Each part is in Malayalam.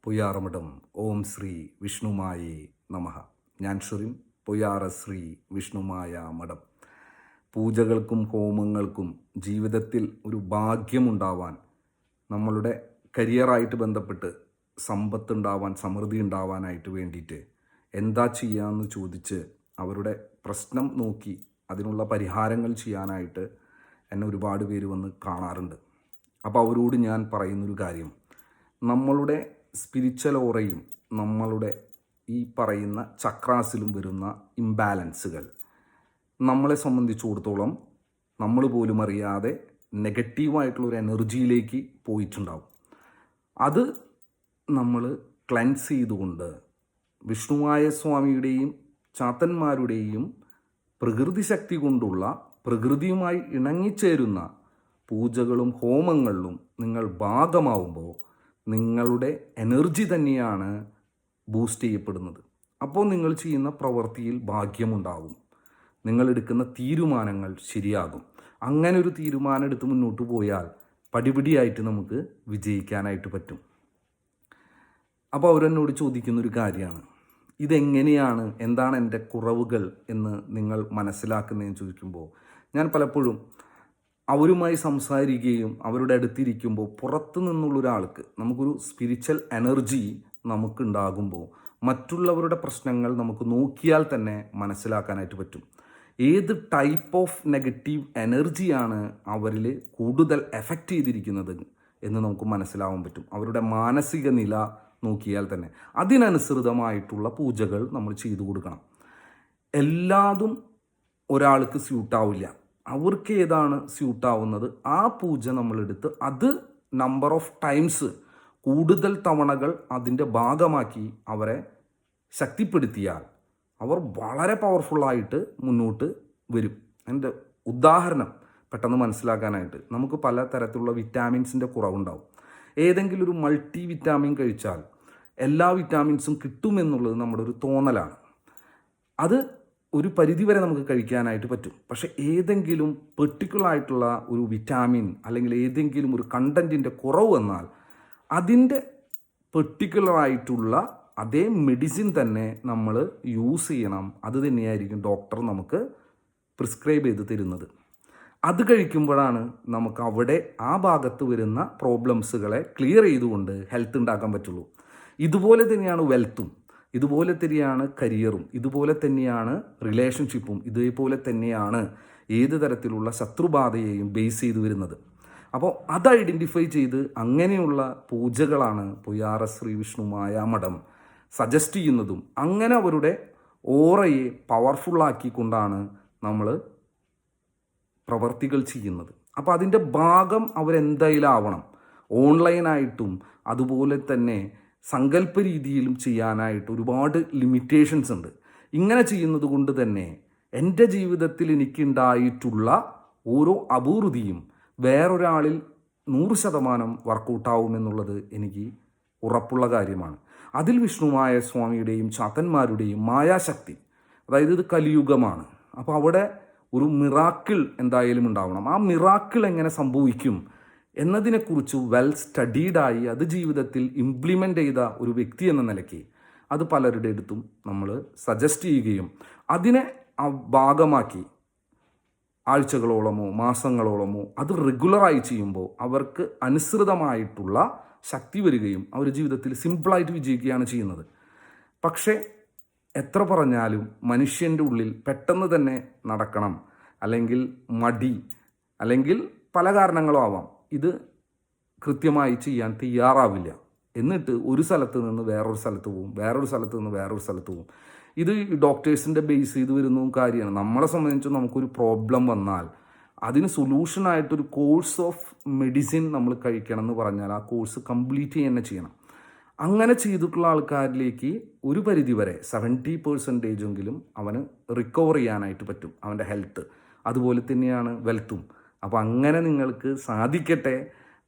പൊയ്യാറമഠം ഓം ശ്രീ വിഷ്ണുമായേ നമഃ. ഞാൻ ഷെറിൻ, പൊയ്യാറ ശ്രീ വിഷ്ണുമായ മഠം. പൂജകൾക്കും ഹോമങ്ങൾക്കും ജീവിതത്തിൽ ഒരു ഭാഗ്യമുണ്ടാവാൻ, നമ്മളുടെ കരിയറായിട്ട് ബന്ധപ്പെട്ട് സമ്പത്തുണ്ടാവാൻ, സമൃദ്ധി ഉണ്ടാവാനായിട്ട് വേണ്ടിയിട്ട് എന്താ ചെയ്യാമെന്ന് ചോദിച്ച് അവരുടെ പ്രശ്നം നോക്കി അതിനുള്ള പരിഹാരങ്ങൾ ചെയ്യാനായിട്ട് എന്നെ ഒരുപാട് പേര് വന്ന് കാണാറുണ്ട്. അപ്പോൾ അവരോട് ഞാൻ പറയുന്നൊരു കാര്യം, നമ്മളുടെ സ്പിരിച്വൽ ഓറയും നമ്മളുടെ ഈ പറയുന്ന ചക്രാസിലും വരുന്ന ഇംബാലൻസുകൾ നമ്മളെ സംബന്ധിച്ചിടത്തോളം നമ്മൾ പോലും അറിയാതെ നെഗറ്റീവായിട്ടുള്ളൊരു എനർജിയിലേക്ക് പോയിട്ടുണ്ടാവും. അത് നമ്മൾ ക്ലെൻസ് ചെയ്തുകൊണ്ട് വിഷ്ണുമായ സ്വാമിയുടെയും ചാത്തന്മാരുടെയും പ്രകൃതി ശക്തി കൊണ്ടുള്ള, പ്രകൃതിയുമായി ഇണങ്ങിച്ചേരുന്ന പൂജകളും ഹോമങ്ങളിലും നിങ്ങൾ ഭാഗമാവുമ്പോൾ നിങ്ങളുടെ എനർജി തന്നെയാണ് ബൂസ്റ്റ് ചെയ്യപ്പെടുന്നത്. അപ്പോൾ നിങ്ങൾ ചെയ്യുന്ന പ്രവൃത്തിയിൽ ഭാഗ്യമുണ്ടാകും, നിങ്ങളെടുക്കുന്ന തീരുമാനങ്ങൾ ശരിയാകും. അങ്ങനെ ഒരു തീരുമാനം എടുത്ത് മുന്നോട്ട് പോയാൽ പടിപടിയായിട്ട് നമുക്ക് വിജയിക്കാനായിട്ട് പറ്റും. അപ്പോൾ അവരെന്നോട് ചോദിക്കുന്നൊരു കാര്യമാണ്, ഇതെങ്ങനെയാണ്, എന്താണ് എൻ്റെ കുറവുകൾ എന്ന് നിങ്ങൾ മനസ്സിലാക്കുന്നതെന്ന് ചോദിക്കുമ്പോൾ ഞാൻ പലപ്പോഴും അവരുമായി സംസാരിക്കുകയും അവരുടെ അടുത്തിരിക്കുമ്പോൾ പുറത്തു നിന്നുള്ള ഒരാൾക്ക് നമുക്കൊരു സ്പിരിച്വൽ എനർജി നമുക്കുണ്ടാകുമ്പോൾ മറ്റുള്ളവരുടെ പ്രശ്നങ്ങൾ നമുക്ക് നോക്കിയാൽ തന്നെ മനസ്സിലാക്കാനായിട്ട് പറ്റും. ഏത് ടൈപ്പ് ഓഫ് നെഗറ്റീവ് എനർജിയാണ് അവരിൽ കൂടുതൽ എഫക്റ്റ് ചെയ്തിരിക്കുന്നത് എന്ന് നമുക്ക് മനസ്സിലാവാൻ പറ്റും. അവരുടെ മാനസിക നില നോക്കിയാൽ തന്നെ അതിനനുസൃതമായിട്ടുള്ള പൂജകൾ നമ്മൾ ചെയ്തു കൊടുക്കണം. എല്ലാതും ഒരാൾക്ക് സ്യൂട്ടാവില്ല. അവർക്ക് ഏതാണ് സ്യൂട്ടാവുന്നത് ആ പൂജ നമ്മളെടുത്ത് അത് നമ്പർ ഓഫ് ടൈംസ്, കൂടുതൽ തവണകൾ അതിൻ്റെ ഭാഗമാക്കി അവരെ ശക്തിപ്പെടുത്തിയാൽ അവർ വളരെ പവർഫുള്ളായിട്ട് മുന്നോട്ട് വരും. എൻ്റെ ഉദാഹരണം പെട്ടെന്ന് മനസ്സിലാക്കാനായിട്ട്, നമുക്ക് പല തരത്തിലുള്ള വിറ്റാമിൻസിൻ്റെ കുറവുണ്ടാവും. ഏതെങ്കിലും ഒരു മൾട്ടി വിറ്റാമിൻ കഴിച്ചാൽ എല്ലാ വിറ്റാമിൻസും കിട്ടുമെന്നുള്ളത് നമ്മുടെ ഒരു തോന്നലാണ്. അത് ഒരു പരിധിവരെ നമുക്ക് കഴിക്കാനായിട്ട് പറ്റും. പക്ഷേ ഏതെങ്കിലും പെർട്ടിക്കുലറായിട്ടുള്ള ഒരു വിറ്റാമിൻ അല്ലെങ്കിൽ ഏതെങ്കിലും ഒരു കണ്ടൻറ്റിൻ്റെ കുറവ് വന്നാൽ അതിൻ്റെ പെർട്ടിക്കുലറായിട്ടുള്ള അതേ മെഡിസിൻ തന്നെ നമ്മൾ യൂസ് ചെയ്യണം. അത് തന്നെയായിരിക്കും ഡോക്ടർ നമുക്ക് പ്രിസ്ക്രൈബ് ചെയ്ത് തരുന്നത്. അത് കഴിക്കുമ്പോഴാണ് നമുക്ക് അവിടെ ആ ഭാഗത്ത് വരുന്ന പ്രോബ്ലംസുകളെ ക്ലിയർ ചെയ്തുകൊണ്ട് ഹെൽത്ത് ഉണ്ടാക്കാൻ പറ്റുള്ളൂ. ഇതുപോലെ തന്നെയാണ് വെൽത്തും, ഇതുപോലെ തന്നെയാണ് കരിയറും, ഇതുപോലെ തന്നെയാണ് റിലേഷൻഷിപ്പും, ഇതേപോലെ തന്നെയാണ് ഏത് തരത്തിലുള്ള ശത്രുബാധയെയും ബേസ് ചെയ്ത് വരുന്നത്. അപ്പോൾ അത് ഐഡൻറ്റിഫൈ ചെയ്ത് അങ്ങനെയുള്ള പൂജകളാണ് പൊയ്യാറ ശ്രീ വിഷ്ണുമായ മഠം സജസ്റ്റ് ചെയ്യുന്നതും. അങ്ങനെ അവരുടെ ഓറയെ പവർഫുള്ളാക്കിക്കൊണ്ടാണ് നമ്മൾ പ്രവർത്തികൾ ചെയ്യുന്നത്. അപ്പോൾ അതിൻ്റെ ഭാഗം അവരെന്തായാലും ആവണം. ഓൺലൈനായിട്ടും അതുപോലെ തന്നെ സങ്കല്പ രീതിയിലും ചെയ്യാനായിട്ട് ഒരുപാട് ലിമിറ്റേഷൻസ് ഉണ്ട്. ഇങ്ങനെ ചെയ്യുന്നത് കൊണ്ട് തന്നെ എൻ്റെ ജീവിതത്തിൽ എനിക്കുണ്ടായിട്ടുള്ള ഓരോ അപൂർവതയും വേറൊരാളിൽ 100% വർക്കൗട്ടാവുമെന്നുള്ളത് എനിക്ക് ഉറപ്പുള്ള കാര്യമാണ്. അതിൽ വിഷ്ണുമായ സ്വാമിയുടെയും ചാത്തന്മാരുടെയും മായാശക്തി, അതായത് ഇത് കലിയുഗമാണ്. അപ്പോൾ അവിടെ ഒരു മിറാക്കിൾ എന്തായാലും ഉണ്ടാവണം. ആ മിറാക്കിൾ എങ്ങനെ സംഭവിക്കും എന്നതിനെക്കുറിച്ച് വെൽ സ്റ്റഡീഡായി അത് ജീവിതത്തിൽ ഇംപ്ലിമെൻ്റ് ചെയ്ത ഒരു വ്യക്തി എന്ന നിലയ്ക്ക് അത് പലരുടെ അടുത്തും നമ്മൾ സജസ്റ്റ് ചെയ്യുകയും അതിനെ ഭാഗമാക്കി ആഴ്ചകളോളമോ മാസങ്ങളോളമോ അത് റെഗുലറായി ചെയ്യുമ്പോൾ അവർക്ക് അനുസൃതമായിട്ടുള്ള ശക്തി വരികയും അവർ ജീവിതത്തിൽ സിമ്പിളായിട്ട് വിജയിക്കുകയാണ് ചെയ്യുന്നത്. പക്ഷേ എത്ര പറഞ്ഞാലും മനുഷ്യൻ്റെ ഉള്ളിൽ പെട്ടെന്ന് തന്നെ നടക്കണം, അല്ലെങ്കിൽ മടി, അല്ലെങ്കിൽ പല കാരണങ്ങളും ആവാം, ഇത് കൃത്യമായി ചെയ്യാൻ തയ്യാറാവില്ല. എന്നിട്ട് ഒരു സ്ഥലത്ത് നിന്ന് വേറൊരു സ്ഥലത്ത് പോവും, വേറൊരു സ്ഥലത്ത് നിന്ന് വേറൊരു സ്ഥലത്ത് പോവും. ഇത് ഡോക്ടേഴ്സിൻ്റെ ബേസ് ചെയ്ത് വരുന്ന കാര്യമാണ്. നമ്മളെ സംബന്ധിച്ച് നമുക്കൊരു പ്രോബ്ലം വന്നാൽ അതിന് സൊല്യൂഷനായിട്ടൊരു കോഴ്സ് ഓഫ് മെഡിസിൻ നമ്മൾ കഴിക്കണം എന്ന് പറഞ്ഞാൽ ആ കോഴ്സ് കംപ്ലീറ്റ് തന്നെ ചെയ്യണം. അങ്ങനെ ചെയ്തിട്ടുള്ള ആൾക്കാരിലേക്ക് ഒരു പരിധിവരെ 70% അവന് റിക്കവർ ചെയ്യാനായിട്ട് പറ്റും, അവൻ്റെ ഹെൽത്ത്. അതുപോലെ തന്നെയാണ് വെൽത്തും. അപ്പോൾ അങ്ങനെ നിങ്ങൾക്ക് സാധിക്കട്ടെ.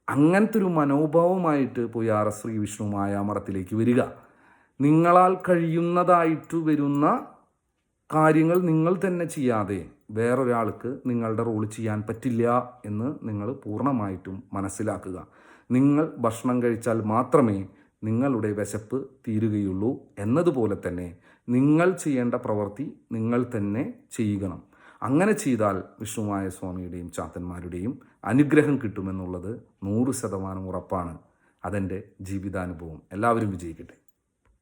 അങ്ങനത്തെ ഒരു മനോഭാവമായിട്ട് പൊയ്യാറ ശ്രീ വിഷ്ണുമായ മഠത്തിലേക്ക് വരിക. നിങ്ങളാൽ കഴിയുന്നതായിട്ട് വരുന്ന കാര്യങ്ങൾ നിങ്ങൾ തന്നെ ചെയ്യാതെ വേറൊരാൾക്ക് നിങ്ങളുടെ റോൾ ചെയ്യാൻ പറ്റില്ല എന്ന് നിങ്ങൾ പൂർണ്ണമായിട്ടും മനസ്സിലാക്കുക. നിങ്ങൾ ഭക്ഷണം കഴിച്ചാൽ മാത്രമേ നിങ്ങളുടെ വിശപ്പ് തീരുകയുള്ളൂ. എന്നതുപോലെ തന്നെ നിങ്ങൾ ചെയ്യേണ്ട പ്രവൃത്തി നിങ്ങൾ തന്നെ ചെയ്യണം. അങ്ങനെ ചെയ്താൽ വിഷ്ണുമായ സ്വാമിയുടെയും ചാത്തന്മാരുടെയും അനുഗ്രഹം കിട്ടുമെന്നുള്ളത് 100% ഉറപ്പാണ്. അതെൻ്റെ ജീവിതാനുഭവം. എല്ലാവരും വിജയിക്കട്ടെ.